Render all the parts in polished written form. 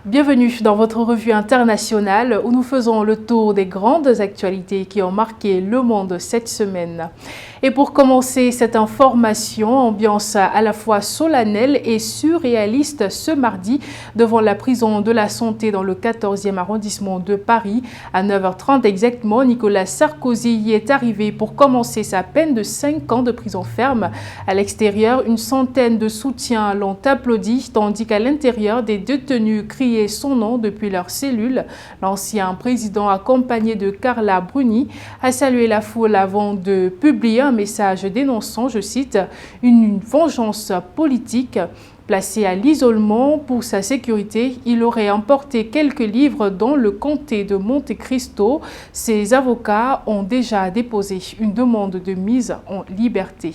Bienvenue dans votre revue internationale où nous faisons le tour des grandes actualités qui ont marqué le monde cette semaine. Et pour commencer cette information, ambiance à la fois solennelle et surréaliste ce mardi devant la prison de la Santé dans le 14e arrondissement de Paris. À 9h30 exactement, Nicolas Sarkozy y est arrivé pour commencer sa peine de 5 ans de prison ferme. À l'extérieur, une centaine de soutiens l'ont applaudi, tandis qu'à l'intérieur, des détenus criaient son nom depuis leur cellule. L'ancien président, accompagné de Carla Bruni, a salué la foule avant de publier un message dénonçant, je cite, « une vengeance politique ». Placé à l'isolement pour sa sécurité, il aurait emporté quelques livres dans le comté de Monte Cristo. Ses avocats ont déjà déposé une demande de mise en liberté.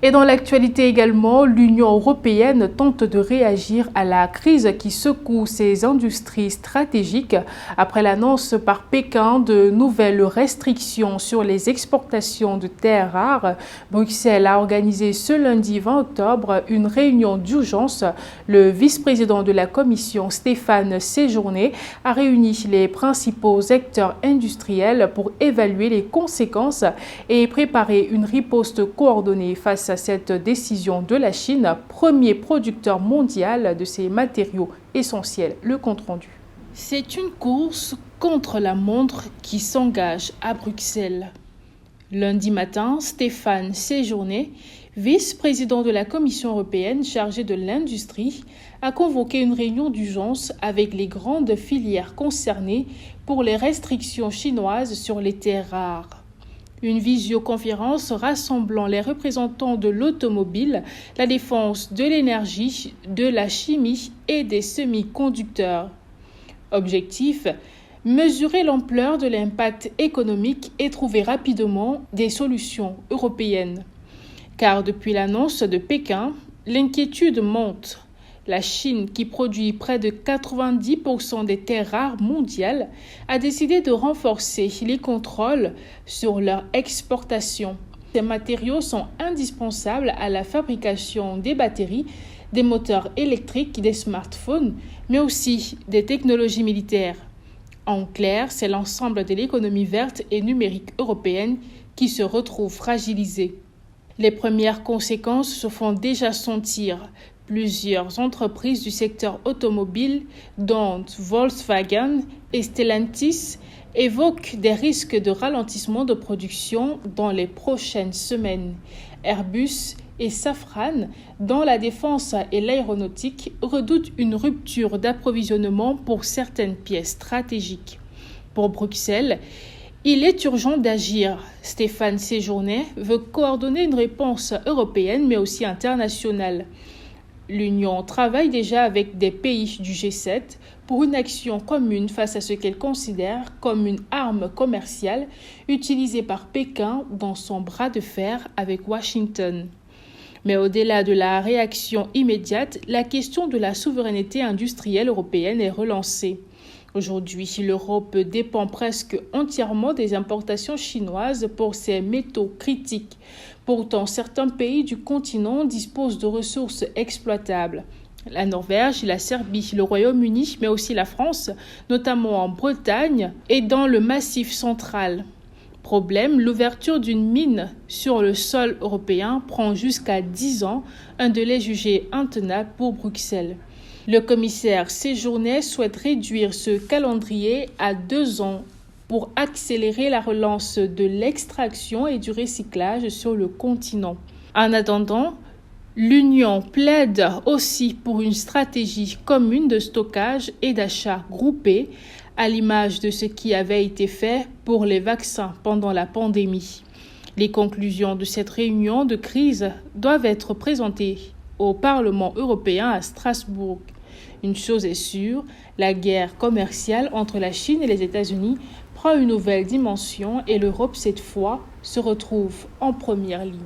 Et dans l'actualité également, l'Union européenne tente de réagir à la crise qui secoue ses industries stratégiques. Après l'annonce par Pékin de nouvelles restrictions sur les exportations de terres rares, Bruxelles a organisé ce lundi 20 octobre une réunion d'urgence. Le vice-président de la Commission, Stéphane Séjourné, a réuni les principaux acteurs industriels pour évaluer les conséquences et préparer une riposte coordonnée face à cette décision de la Chine, premier producteur mondial de ces matériaux essentiels. Le compte-rendu. C'est une course contre la montre qui s'engage à Bruxelles. Lundi matin, Stéphane Séjourné, vice-président de la Commission européenne chargé de l'industrie, a convoqué une réunion d'urgence avec les grandes filières concernées pour les restrictions chinoises sur les terres rares. Une visioconférence rassemblant les représentants de l'automobile, la défense, de l'énergie, de la chimie et des semi-conducteurs. Objectif : mesurer l'ampleur de l'impact économique et trouver rapidement des solutions européennes. Car depuis l'annonce de Pékin, l'inquiétude monte. La Chine, qui produit près de 90% des terres rares mondiales, a décidé de renforcer les contrôles sur leur exportation. Ces matériaux sont indispensables à la fabrication des batteries, des moteurs électriques, des smartphones, mais aussi des technologies militaires. En clair, c'est l'ensemble de l'économie verte et numérique européenne qui se retrouve fragilisée. Les premières conséquences se font déjà sentir. Plusieurs entreprises du secteur automobile, dont Volkswagen et Stellantis, évoquent des risques de ralentissement de production dans les prochaines semaines. Airbus et Safran, dans la défense et l'aéronautique, redoutent une rupture d'approvisionnement pour certaines pièces stratégiques. Pour Bruxelles, il est urgent d'agir. Stéphane Séjourné veut coordonner une réponse européenne mais aussi internationale. L'Union travaille déjà avec des pays du G7 pour une action commune face à ce qu'elle considère comme une arme commerciale utilisée par Pékin dans son bras de fer avec Washington. Mais au-delà de la réaction immédiate, la question de la souveraineté industrielle européenne est relancée. Aujourd'hui, l'Europe dépend presque entièrement des importations chinoises pour ses métaux critiques. Pourtant, certains pays du continent disposent de ressources exploitables. La Norvège, la Serbie, le Royaume-Uni, mais aussi la France, notamment en Bretagne et dans le Massif central. Problème, l'ouverture d'une mine sur le sol européen prend jusqu'à 10 ans, un délai jugé intenable pour Bruxelles. Le commissaire Séjourné souhaite réduire ce calendrier à 2 ans pour accélérer la relance de l'extraction et du recyclage sur le continent. En attendant, l'Union plaide aussi pour une stratégie commune de stockage et d'achat groupé, à l'image de ce qui avait été fait pour les vaccins pendant la pandémie. Les conclusions de cette réunion de crise doivent être présentées au Parlement européen à Strasbourg. Une chose est sûre, la guerre commerciale entre la Chine et les États-Unis prend une nouvelle dimension et l'Europe, cette fois, se retrouve en première ligne.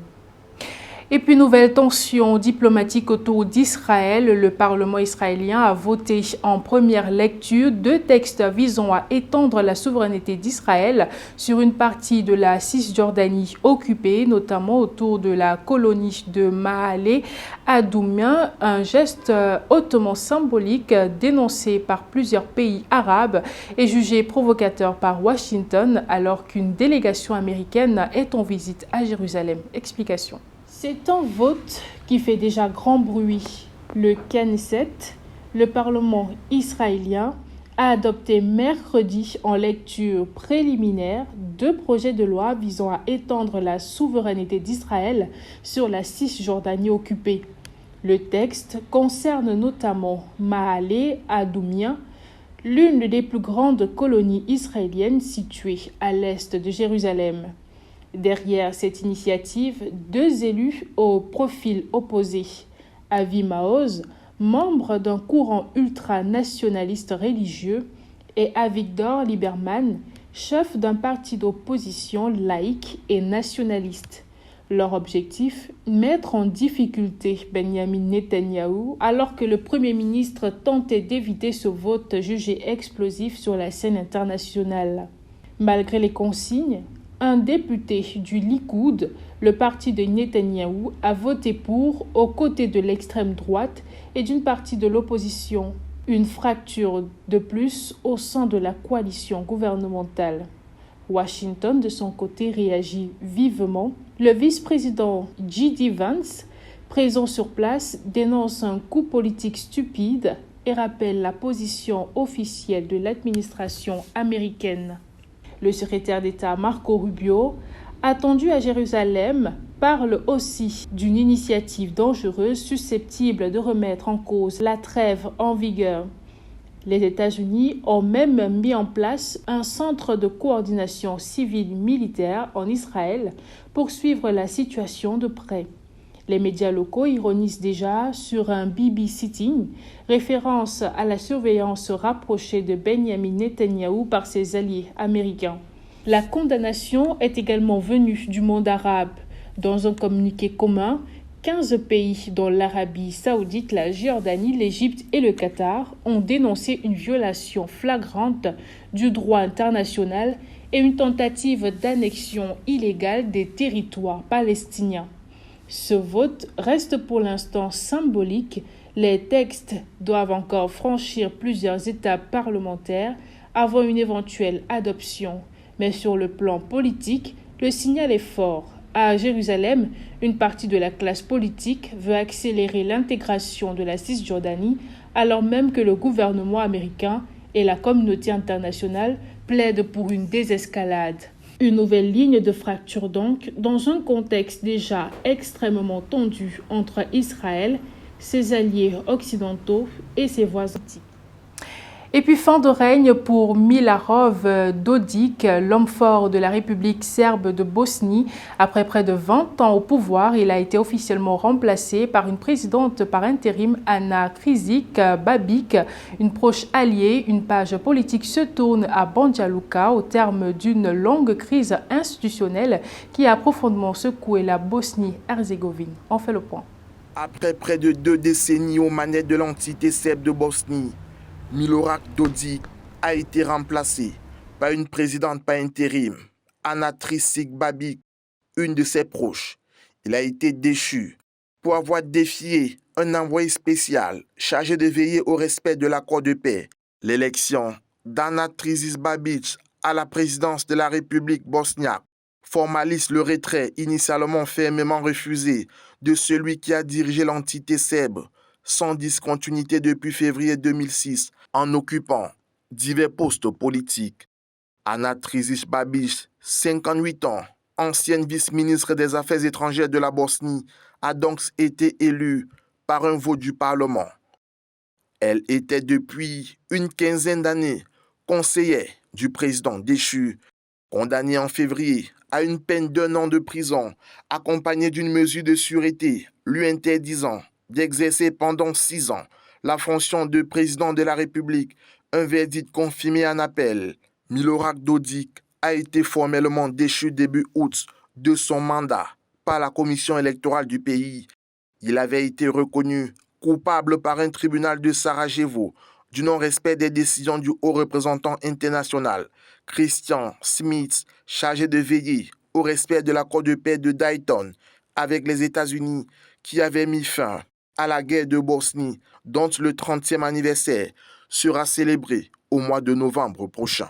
Et puis, nouvelle tension diplomatique autour d'Israël. Le Parlement israélien a voté en première lecture 2 textes visant à étendre la souveraineté d'Israël sur une partie de la Cisjordanie occupée, notamment autour de la colonie de Maale Adumia, un geste hautement symbolique dénoncé par plusieurs pays arabes et jugé provocateur par Washington alors qu'une délégation américaine est en visite à Jérusalem. Explication. C'est un vote qui fait déjà grand bruit. Le Knesset, le Parlement israélien, a adopté mercredi en lecture préliminaire 2 projets de loi visant à étendre la souveraineté d'Israël sur la Cisjordanie occupée. Le texte concerne notamment Maale Adumia, l'une des plus grandes colonies israéliennes situées à l'est de Jérusalem. Derrière cette initiative, 2 élus au profil opposé. Avi Maoz, membre d'un courant ultranationaliste religieux, et Avigdor Lieberman, chef d'un parti d'opposition laïque et nationaliste. Leur objectif, mettre en difficulté Benjamin Netanyahou alors que le Premier ministre tentait d'éviter ce vote jugé explosif sur la scène internationale. Malgré les consignes, un député du Likoud, le parti de Netanyahou, a voté pour aux côtés de l'extrême droite et d'une partie de l'opposition. Une fracture de plus au sein de la coalition gouvernementale. Washington, de son côté, réagit vivement. Le vice-président J.D. Vance, présent sur place, dénonce un coup politique stupide et rappelle la position officielle de l'administration américaine. Le secrétaire d'État Marco Rubio, attendu à Jérusalem, parle aussi d'une initiative dangereuse susceptible de remettre en cause la trêve en vigueur. Les États-Unis ont même mis en place un centre de coordination civile-militaire en Israël pour suivre la situation de près. Les médias locaux ironisent déjà sur un babysitting, référence à la surveillance rapprochée de Benjamin Netanyahou par ses alliés américains. La condamnation est également venue du monde arabe. Dans un communiqué commun, 15 pays, dont l'Arabie saoudite, la Jordanie, l'Égypte et le Qatar, ont dénoncé une violation flagrante du droit international et une tentative d'annexion illégale des territoires palestiniens. Ce vote reste pour l'instant symbolique. Les textes doivent encore franchir plusieurs étapes parlementaires avant une éventuelle adoption. Mais sur le plan politique, le signal est fort. À Jérusalem, une partie de la classe politique veut accélérer l'intégration de la Cisjordanie, alors même que le gouvernement américain et la communauté internationale plaident pour une désescalade. Une nouvelle ligne de fracture donc, dans un contexte déjà extrêmement tendu entre Israël, ses alliés occidentaux et ses voisins. Et puis fin de règne pour Milorad Dodik, l'homme fort de la République serbe de Bosnie. Après près de 20 ans au pouvoir, il a été officiellement remplacé par une présidente par intérim, Ana Krizik Babic. Une proche alliée, une page politique se tourne à Banja Luka au terme d'une longue crise institutionnelle qui a profondément secoué la Bosnie-Herzégovine. On fait le point. Après près de 2 décennies aux manettes de l'entité serbe de Bosnie, Milorad Dodik a été remplacé par une présidente par intérim, Ana Krizik Babic, une de ses proches. Il a été déchu pour avoir défié un envoyé spécial chargé de veiller au respect de l'accord de paix. L'élection d'Ana Krizik Babic à la présidence de la République bosniaque formalise le retrait initialement fermement refusé de celui qui a dirigé l'entité serbe sans discontinuité depuis février 2006 en occupant divers postes politiques. Ana Krizik Babic, 58 ans, ancienne vice-ministre des Affaires étrangères de la Bosnie, a donc été élue par un vote du Parlement. Elle était depuis une quinzaine d'années conseillère du président déchu, condamnée en février à une peine d'1 an de prison, accompagnée d'une mesure de sûreté lui interdisant d'exercer pendant 6 ans la fonction de président de la République, un verdict confirmé en appel. Milorad Dodik a été formellement déchu début août de son mandat par la commission électorale du pays. Il avait été reconnu coupable par un tribunal de Sarajevo du non-respect des décisions du haut représentant international, Christian Smith, chargé de veiller au respect de l'accord de paix de Dayton avec les États-Unis qui avait mis fin à la guerre de Bosnie, dont le 30e anniversaire sera célébré au mois de novembre prochain.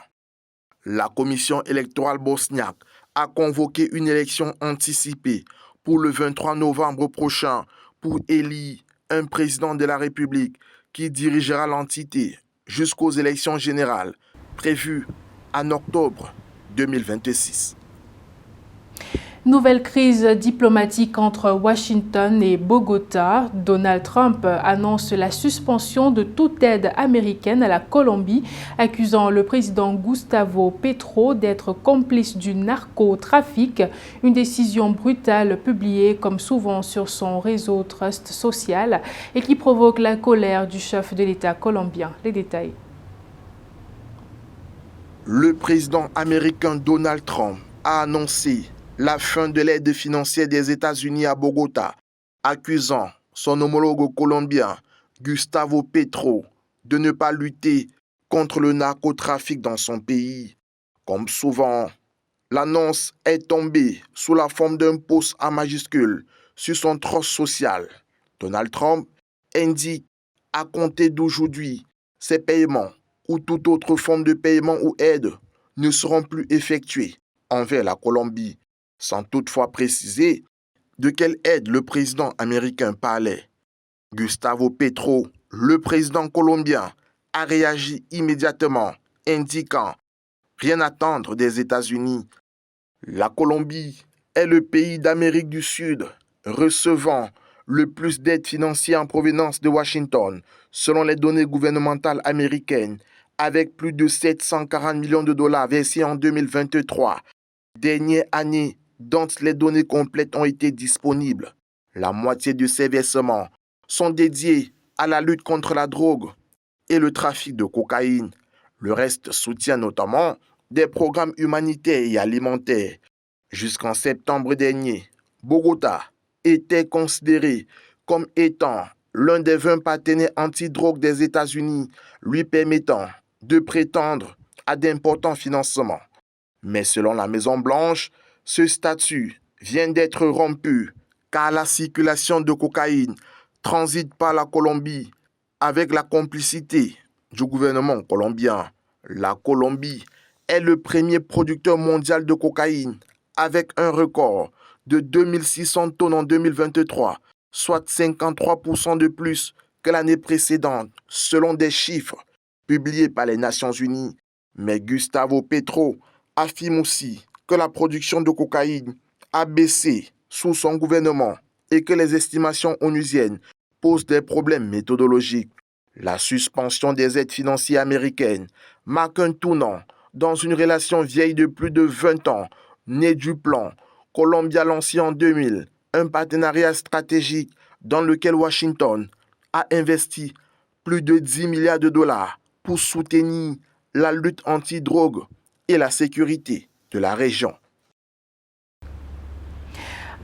La commission électorale bosniaque a convoqué une élection anticipée pour le 23 novembre prochain pour élire un président de la République qui dirigera l'entité jusqu'aux élections générales prévues en octobre 2026. Nouvelle crise diplomatique entre Washington et Bogota. Donald Trump annonce la suspension de toute aide américaine à la Colombie, accusant le président Gustavo Petro d'être complice du narcotrafic. Une décision brutale publiée comme souvent sur son réseau Trust Social et qui provoque la colère du chef de l'État colombien. Les détails. Le président américain Donald Trump a annoncé la fin de l'aide financière des États-Unis à Bogota, accusant son homologue colombien, Gustavo Petro, de ne pas lutter contre le narcotrafic dans son pays. Comme souvent, l'annonce est tombée sous la forme d'un post en majuscule sur son Trust Social. Donald Trump indique à compter d'aujourd'hui, ces paiements ou toute autre forme de paiement ou aide ne seront plus effectués envers la Colombie, sans toutefois préciser de quelle aide le président américain parlait. Gustavo Petro, le président colombien, a réagi immédiatement, indiquant « rien attendre des États-Unis ». La Colombie est le pays d'Amérique du Sud recevant le plus d'aide financière en provenance de Washington, selon les données gouvernementales américaines, avec plus de 740 millions de dollars versés en 2023, dernière année dont les données complètes ont été disponibles. La moitié de ces versements sont dédiés à la lutte contre la drogue et le trafic de cocaïne. Le reste soutient notamment des programmes humanitaires et alimentaires. Jusqu'en septembre dernier, Bogota était considéré comme étant l'un des 20 partenaires antidrogue des États-Unis, lui permettant de prétendre à d'importants financements. Mais selon la Maison-Blanche, ce statut vient d'être rompu car la circulation de cocaïne transite par la Colombie avec la complicité du gouvernement colombien. La Colombie est le premier producteur mondial de cocaïne avec un record de 2600 tonnes en 2023, soit 53% de plus que l'année précédente, selon des chiffres publiés par les Nations Unies. Mais Gustavo Petro affirme aussi que la production de cocaïne a baissé sous son gouvernement et que les estimations onusiennes posent des problèmes méthodologiques. La suspension des aides financières américaines marque un tournant dans une relation vieille de plus de 20 ans, née du plan Colombia lancé en 2000, un partenariat stratégique dans lequel Washington a investi plus de 10 milliards de dollars pour soutenir la lutte anti-drogue et la sécurité de la région.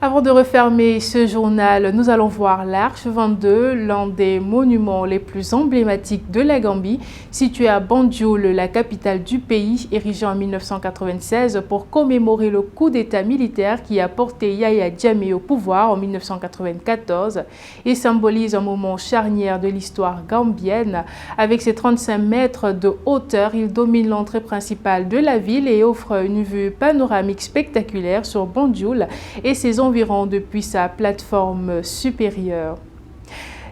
Avant de refermer ce journal, nous allons voir l'Arche 22, l'un des monuments les plus emblématiques de la Gambie, situé à Banjul, la capitale du pays, érigé en 1996 pour commémorer le coup d'État militaire qui a porté Yahya Jammeh au pouvoir en 1994 et symbolise un moment charnière de l'histoire gambienne. Avec ses 35 mètres de hauteur, il domine l'entrée principale de la ville et offre une vue panoramique spectaculaire sur Banjul et ses environs depuis sa plateforme supérieure.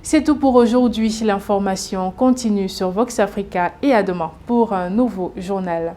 C'est tout pour aujourd'hui. L'information continue sur Vox Africa et à demain pour un nouveau journal.